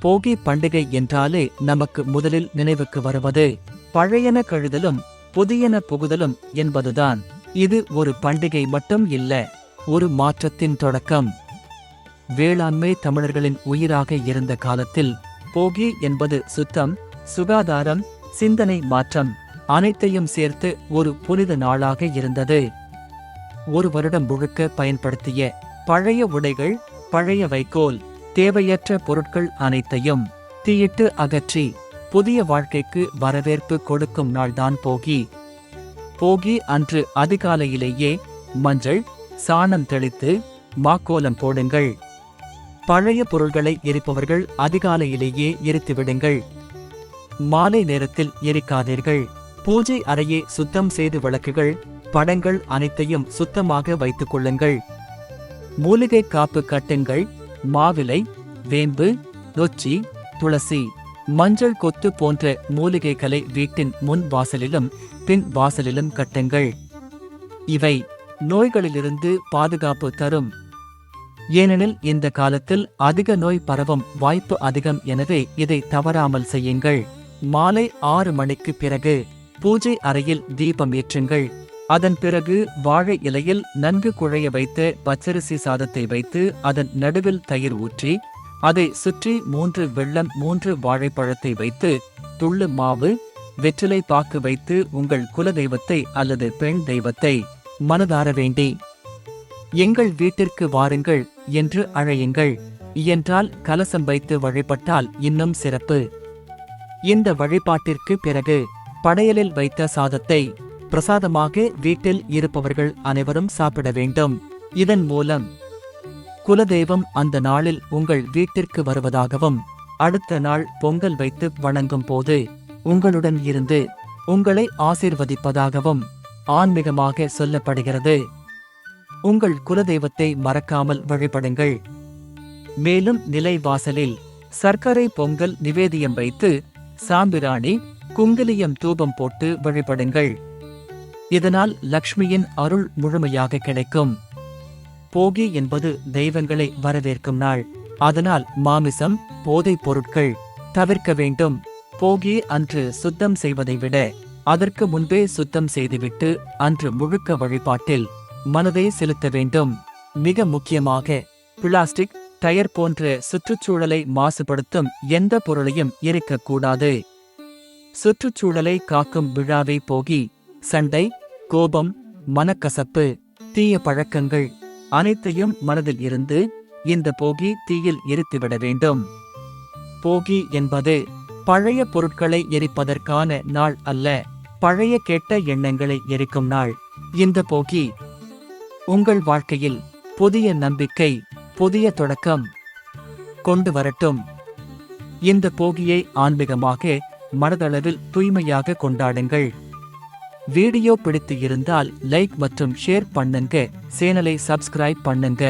போகி பண்டிகை என்றாலே நமக்கு முதலில் நினைவுக்கு வருவது பழையன கழிதலும் புதியன புகுதலும் என்பதுதான். இது ஒரு பண்டிகை மட்டும் இல்ல, ஒரு மாற்றத்தின் தொடக்கம். வேளாண்மை தமிழர்களின் உயிராக இருந்த காலத்தில் போகி என்பது சுத்தம், சுகாதாரம், சிந்தனை மாற்றம் அனைத்தையும் சேர்த்து ஒரு புனித நாளாக இருந்தது. ஒரு வருடம் முழுக்க பயன்படுத்திய பழைய உடைகள், பழைய வைக்கோல், தேவையற்ற பொருட்கள் அனைத்தையும் தீயிட்டு அகற்றி புதிய வாழ்க்கைக்கு வரவேற்பு கொடுக்கும் நாள்தான் போகி. போகி அன்று அதிகாலையிலேயே மஞ்சள், சாணம் தெளித்து மாக்கோலம் போடுங்கள். பழைய பொருள்களை எரிப்பவர்கள் அதிகாலையிலேயே எரித்துவிடுங்கள். மாலை நேரத்தில் எரிக்காதீர்கள். பூஜை அறையை சுத்தம் செய்து விளக்குகள், படங்கள் அனைத்தையும் சுத்தமாக வைத்துக் கொள்ளுங்கள். மூலிகை காப்பு கட்டுங்கள். மாவிலை, வேம்பு, நொச்சி, துளசி, மஞ்சள் கொத்து போன்ற மூலிகைகளை வீட்டின் முன் வாசலிலும் பின் வாசலிலும் கட்டுங்கள். இவை நோய்களிலிருந்து பாதுகாப்பு தரும். ஏனெனில் இந்த காலத்தில் அதிக நோய் பரவும் வாய்ப்பு அதிகம். எனவே இதை தவறாமல் செய்யுங்கள். மாலை 6 மணிக்கு பிறகு பூஜை அறையில் தீபம் ஏற்றுங்கள். அதன் பிறகு வாழை இலையில் நன்கு குழைய வைத்த பச்சரிசி சாதத்தை வைத்து அதன் நடுவில் தயிர் ஊற்றி அதை சுற்றி 3 வெல்லம் 3 வாழைப்பழத்தை வைத்து துள்ளு மாவு, வெற்றிலை பாக்கு வைத்து உங்கள் குலதெய்வத்தை அல்லது பெண் தெய்வத்தை மனதார வேண்டி எங்கள் வீட்டிற்கு வாருங்கள் என்று அழையுங்கள். இயன்றால் கலசம் வைத்து வழிபட்டால் இன்னும் சிறப்பு. இந்த வழிபாட்டிற்கு பிறகு படையலில் வைத்த சாதத்தை பிரசாதமாக வீட்டில் இருப்பவர்கள் அனைவரும் சாப்பிட வேண்டும். இதன் மூலம் குலதெய்வம் அந்த நாளில் உங்கள் வீட்டிற்கு வருவதாகவும் அடுத்த நாள் பொங்கல் வைத்து வணங்கும் போது உங்களுடன் இருந்து உங்களை ஆசீர்வதிப்பதாகவும் ஆன்மீகமாக சொல்லப்படுகிறது. உங்கள் குலதெய்வத்தை மறக்காமல் வழிபடுங்கள். மேலும் நிலை வாசலில் சர்க்கரை பொங்கல் நிவேதியம் வைத்து சாம்பிராணி, குங்குலியம் தூபம் போட்டு வழிபடுங்கள். இதனால் லக்ஷ்மியின் அருள் முழுமையாக கிடைக்கும். போகி என்பது தெய்வங்களை வரவேற்கும் நாள். அதனால் மாமிசம், போதைப் பொருட்கள் தவிர்க்க வேண்டும். போகி அன்று சுத்தம் செய்வதை விட அதற்கு முன்பே சுத்தம் செய்துவிட்டு அன்று முழுக்க வழிபாட்டில் மனதை செலுத்த வேண்டும். மிக முக்கியமாக பிளாஸ்டிக், டயர் போன்ற சுற்றுச்சூழலை மாசுபடுத்தும் எந்த பொருளையும் எரிக்கக்கூடாது. சுற்றுச்சூழலை காக்கும் விழாவை போகி. சண்டை, கோபம், மனக்கசப்பு, தீய பழக்கங்கள் அனைத்தையும் மனதில் இருந்து இந்த போகி தீயில் எரித்துவிட வேண்டும். போகி என்பது பழைய பொருட்களை எரிப்பதற்கான நாள் அல்ல, பழைய கெட்ட எண்ணங்களை எரிக்கும் நாள். இந்த போகி உங்கள் வாழ்க்கையில் புதிய நம்பிக்கை, புதிய தொடக்கம் கொண்டு வரட்டும். இந்த போகியை ஆன்மீகமாக மனதளவில் தூய்மையாக கொண்டாடுங்கள். வீடியோ பிடித்து இருந்தால் லைக் மற்றும் ஷேர் பண்ணுங்க. சேனலை சப்ஸ்கிரைப் பண்ணுங்க.